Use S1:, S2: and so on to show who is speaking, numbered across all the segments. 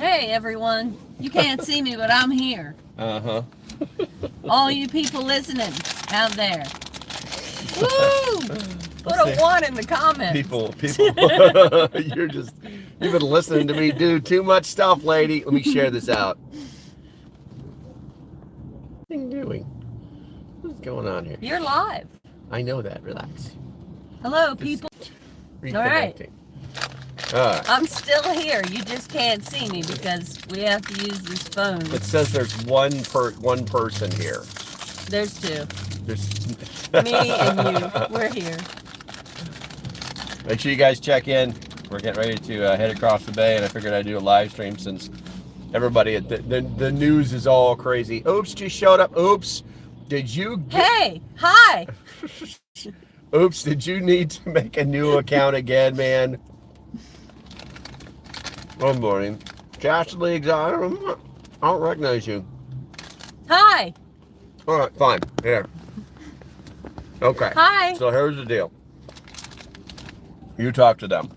S1: Hey everyone, you can't see me, but I'm here.
S2: Uh-huh.
S1: All you people listening out there. Woo! Put a 1 in the comments.
S2: People, you've been listening to me do too much stuff, lady. Let me share this out. What are you doing? What's going on here?
S1: You're live.
S2: I know that. Relax.
S1: Hello, people.
S2: Reconnecting.
S1: All right. I'm still here. You just can't see me because we have to use this phone.
S2: It says there's one person here.
S1: There's 2.
S2: There's
S1: me and you. We're here.
S2: Make sure you guys check in. We're getting ready to head across the bay, and I figured I'd do a live stream since everybody at the news is all crazy. Oops, just showed up. Oops, did you?
S1: Hey, hi.
S2: Oops, did you need to make a new account again, man? Good morning. Chastity, I don't recognize you.
S1: Hi.
S2: All right, fine. Here. Okay.
S1: Hi.
S2: So here's the deal. You talk to them.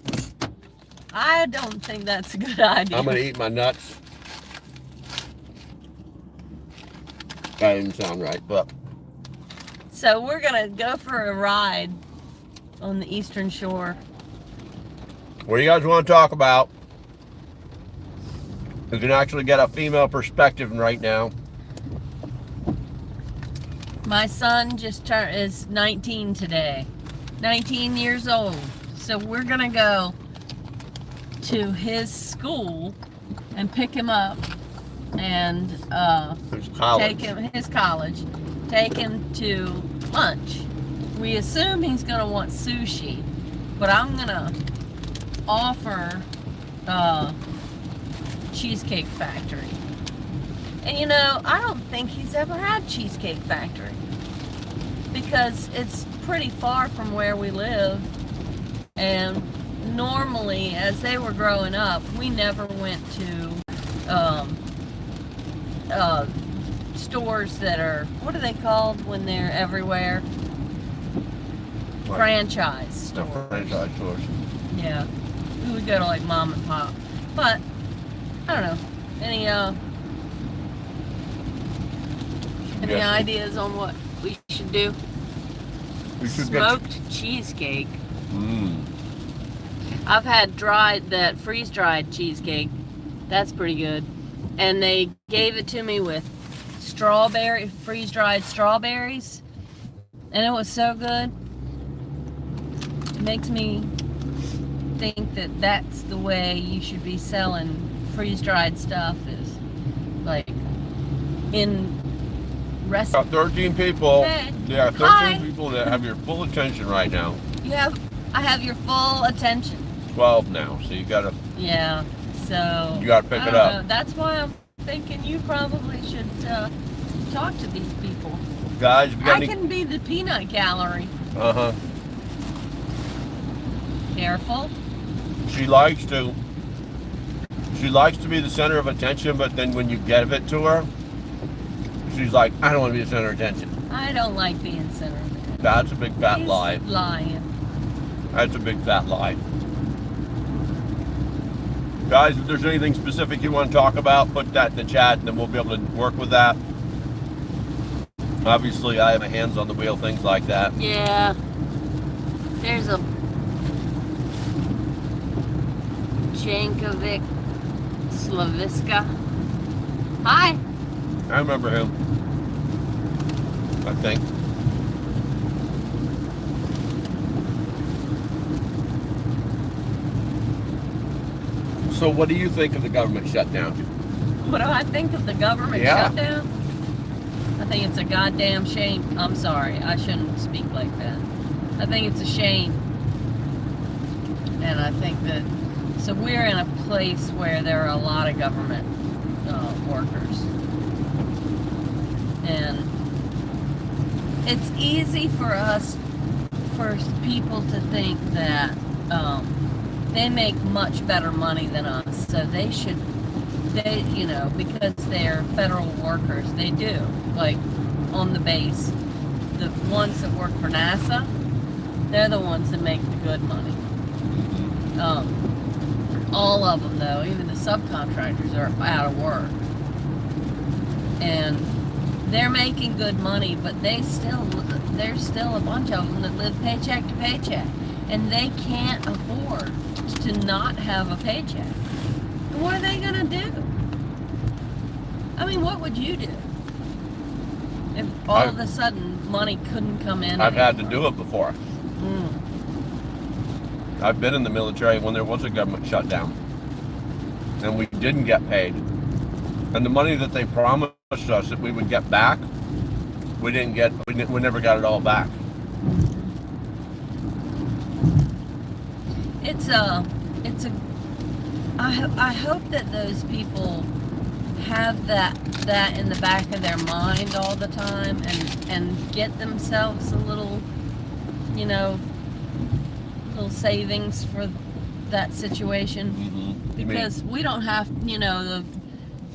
S1: I don't think that's a good idea.
S2: I'm going to eat my nuts. That didn't sound right, but...
S1: So we're going to go for a ride on the eastern shore.
S2: What do you guys want to talk about? You can actually get a female perspective right now.
S1: My son just is 19 today. 19 years old. So we're going to go to his school and pick him up and take him to lunch. We assume he's going to want sushi, but I'm going to offer Cheesecake Factory. And you know, I don't think he's ever had Cheesecake Factory because it's pretty far from where we live, and normally as they were growing up we never went to stores that are, what are they called when they're everywhere? What? Franchise stores.
S2: No, franchise stores.
S1: Yeah, we would go to like mom and pop, but I don't know. Any ideas on what we should do?
S2: We should
S1: Smoked cheesecake. I've had that freeze-dried cheesecake. That's pretty good. And they gave it to me with freeze-dried strawberries. And it was so good. It makes me think that that's the way you should be selling freeze-dried stuff, is like in restaurants.
S2: 13 people.
S1: Hey.
S2: Yeah, 13
S1: Hi.
S2: people that have your full attention right now.
S1: I have your full attention.
S2: 12 now, so you gotta.
S1: Yeah, so.
S2: You gotta pick it up.
S1: Know. That's why I'm thinking you probably should talk to these people.
S2: Guys, we got
S1: can be the peanut gallery.
S2: Uh-huh.
S1: Careful.
S2: She likes to be the center of attention, but then when you give it to her, she's like, I don't want to be the center of attention.
S1: I don't like being center of attention.
S2: That's a big fat lie.
S1: Lying.
S2: That's a big fat lie. Guys, if there's anything specific you want to talk about, put that in the chat, and then we'll be able to work with that. Obviously, I have my hands on the wheel, things like that.
S1: Yeah. There's a Jankovic Slaviska. Hi.
S2: I remember him. I think. So what do you think of the government shutdown?
S1: What do I think of the government shutdown? I think it's a goddamn shame. I'm sorry, I shouldn't speak like that. I think it's a shame. And I think that, so we're in a place where there are a lot of government workers. And it's easy for people to think that they make much better money than us, so because they're federal workers, they do. Like on the base, the ones that work for NASA, they're the ones that make the good money. All of them, though, even the subcontractors are out of work. And they're making good money, but there's still a bunch of them that live paycheck to paycheck. And they can't afford to not have a paycheck. And what are they going to do? I mean, what would you do if all of a sudden money couldn't come in?
S2: I've had to do it before.
S1: Mm.
S2: I've been in the military when there was a government shutdown and we didn't get paid. And the money that they promised us that we would get back, we never got it all back.
S1: I hope that those people have that in the back of their mind all the time and get themselves a little, little savings for that situation.
S2: Mm-hmm.
S1: Because we don't have, the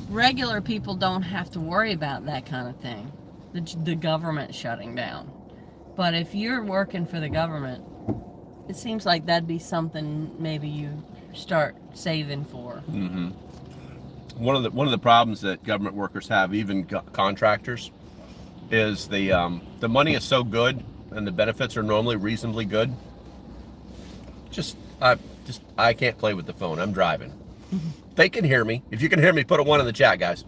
S1: regular people don't have to worry about that kind of thing, the government shutting down. But if you're working for the government, it seems like that'd be something maybe you start saving for.
S2: Mm-hmm. One of the problems that government workers have, even contractors, is the money is so good and the benefits are normally reasonably good. I can't play with the phone. I'm driving. They can hear me. If you can hear me, put a 1 in the chat, guys.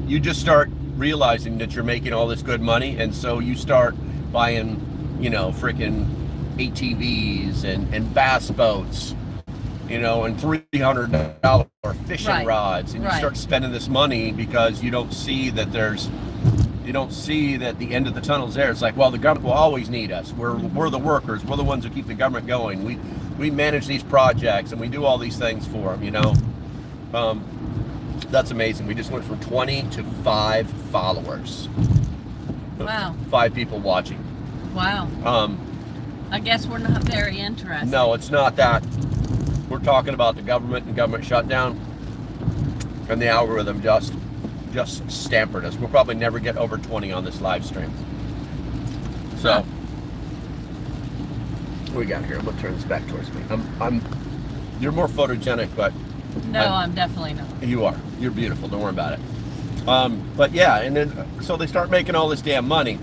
S2: You just start realizing that you're making all this good money, and so you start buying, freaking ATVs and bass boats, and $300 fishing rods, and you start spending this money because you don't see that the end of the tunnel's there. It's like, well, the government will always need us. We're the workers. We're the ones who keep the government going. We manage these projects and we do all these things for them. That's amazing. We just went from 20 to 5 followers.
S1: Wow.
S2: 5 people watching.
S1: Wow. I guess we're not very interested.
S2: No, it's not that. We're talking about the government and government shutdown, and the algorithm just stampered us. We'll probably never get over 20 on this live stream. So, what we got here? I'm gonna turn this back towards me. You're more photogenic, but
S1: no, I'm definitely not.
S2: You are. You're beautiful. Don't worry about it. But yeah, and then so they start making all this damn money.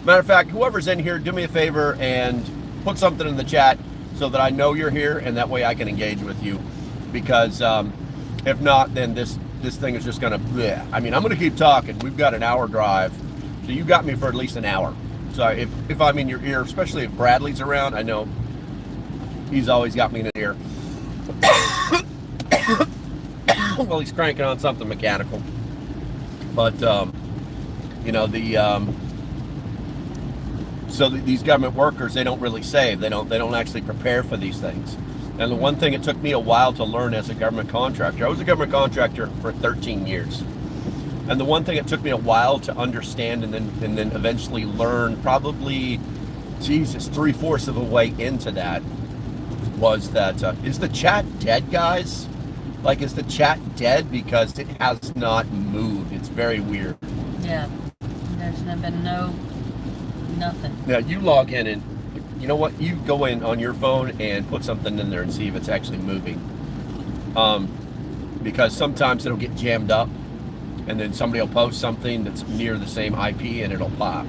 S2: Matter of fact, whoever's in here, do me a favor and put something in the chat so that I know you're here, and that way I can engage with you. Because if not, then this thing is just gonna bleh. I mean, I'm gonna keep talking. We've got an hour drive, so you got me for at least an hour. So if I'm in your ear, especially if Bradley's around, I know he's always got me in the ear. Well, he's cranking on something mechanical. But so these government workers, they don't really save. They don't actually prepare for these things. And the one thing it took me a while to learn as a government contractor, I was a government contractor for 13 years. And the one thing it took me a while to understand and then eventually learn, probably, Jesus, 3/4 of the way into that, was that, is the chat dead, guys? Like, is the chat dead? Because it has not moved. It's very weird.
S1: Yeah, there's been nothing.
S2: Now, you log in and, you know what? You go in on your phone and put something in there and see if it's actually moving. Because sometimes it'll get jammed up, and then somebody will post something that's near the same IP and it'll pop.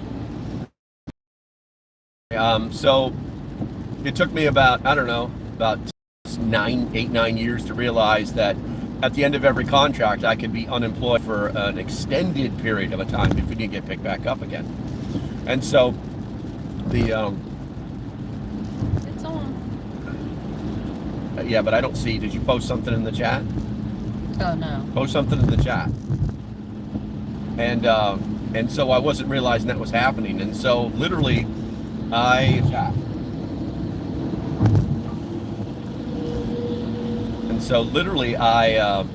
S2: So it took me about 9 years to realize that at the end of every contract, I could be unemployed for an extended period of a time if we didn't get picked back up again. And so the
S1: it's on.
S2: Yeah, but I don't see. Did you post something in the chat?
S1: Oh no.
S2: Post something in the chat. And so I wasn't realizing that was happening. And so literally, I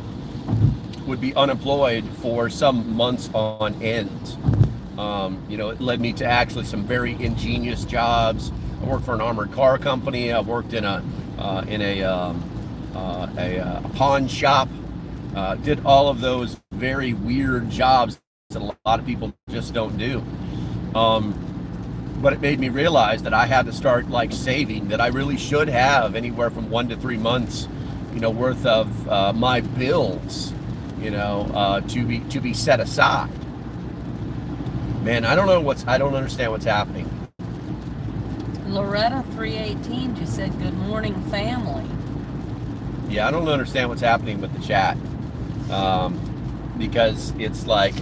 S2: would be unemployed for some months on end. It led me to actually some very ingenious jobs. I worked for an armored car company. I worked in a pawn shop. Did all of those very weird jobs that a lot of people just don't do. But it made me realize that I had to start like saving, that I really should have anywhere from 1 to 3 months, worth of my bills, to be set aside. Man, I don't understand what's happening.
S1: Loretta 318 just said, "Good morning, family."
S2: Yeah, I don't understand what's happening with the chat. Because it's like,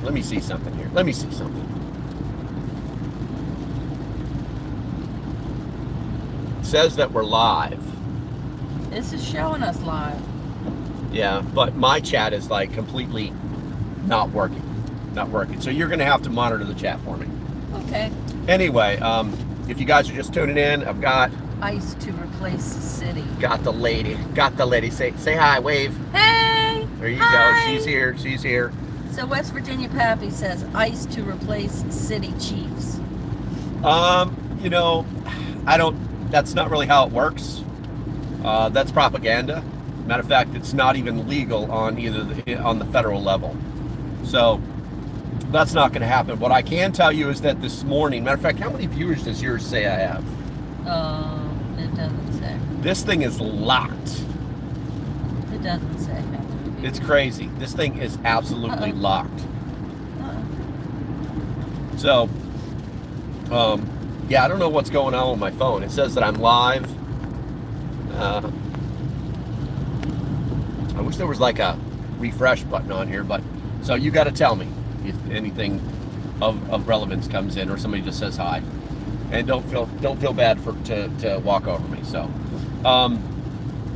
S2: let me see something here. Let me see something. It says that we're live.
S1: This is showing us live.
S2: Yeah, but my chat is like completely not working. Not working. So you're going to have to monitor the chat for me.
S1: Okay.
S2: Anyway, if you guys are just tuning in, I've got
S1: ice to replace the city.
S2: Got the lady. Say hi, wave.
S1: Hey!
S2: There you
S1: hi.
S2: go. She's here.
S1: So West Virginia Pappy says ice to replace city chiefs.
S2: That's not really how it works. That's propaganda. Matter of fact, it's not even legal on on the federal level. So that's not going to happen. What I can tell you is that this morning, matter of fact, how many viewers does yours say I have?
S1: It doesn't say.
S2: This thing is locked.
S1: It doesn't say.
S2: It's crazy. This thing is absolutely locked. So, yeah, I don't know what's going on with my phone. It says that I'm live. I wish there was like a refresh button on here, but so you got to tell me if anything of relevance comes in, or somebody just says hi, and don't feel bad to walk over me. So,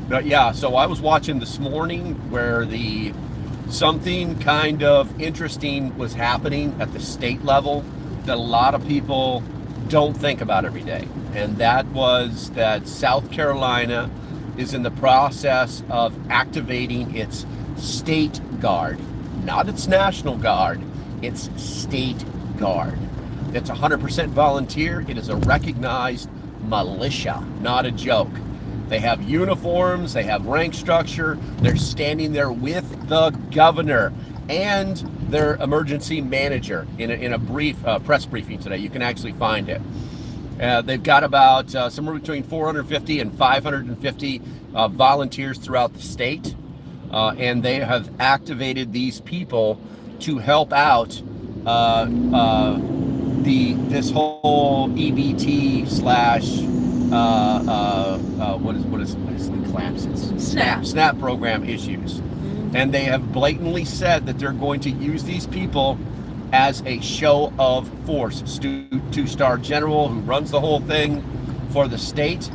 S2: but yeah, so I was watching this morning where something kind of interesting was happening at the state level that a lot of people don't think about every day, and that was that South Carolina is in the process of activating its state guard, not its National Guard, its state guard. It's 100% volunteer. It is a recognized militia, not a joke. They have uniforms, they have rank structure, they're standing there with the governor and their emergency manager in a brief press briefing today. You can actually find it. They've got about somewhere between 450 and 550 volunteers throughout the state, and they have activated these people to help out this whole EBT slash what is the collapse? SNAP program issues, and they have blatantly said that they're going to use these people as a show of force. Two-star general who runs the whole thing for the state.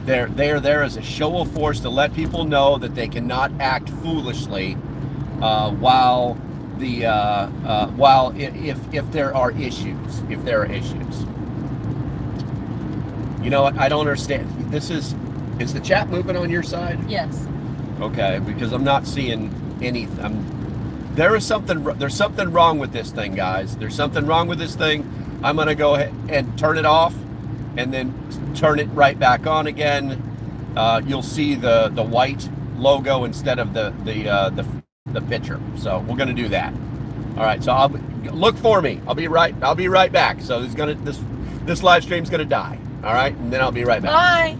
S2: They're there as a show of force to let people know that they cannot act foolishly while if there are issues. You know what? I don't understand. Is the chat moving on your side?
S1: Yes.
S2: Okay, because I'm not seeing anything. There's something wrong with this thing, guys. There's something wrong with this thing. I'm gonna go ahead and turn it off, and then turn it right back on again. You'll see the white logo instead of the picture. So we're gonna do that. All right. So look for me. I'll be right back. So this live stream's gonna die. All right, and then I'll be right back.
S1: Bye.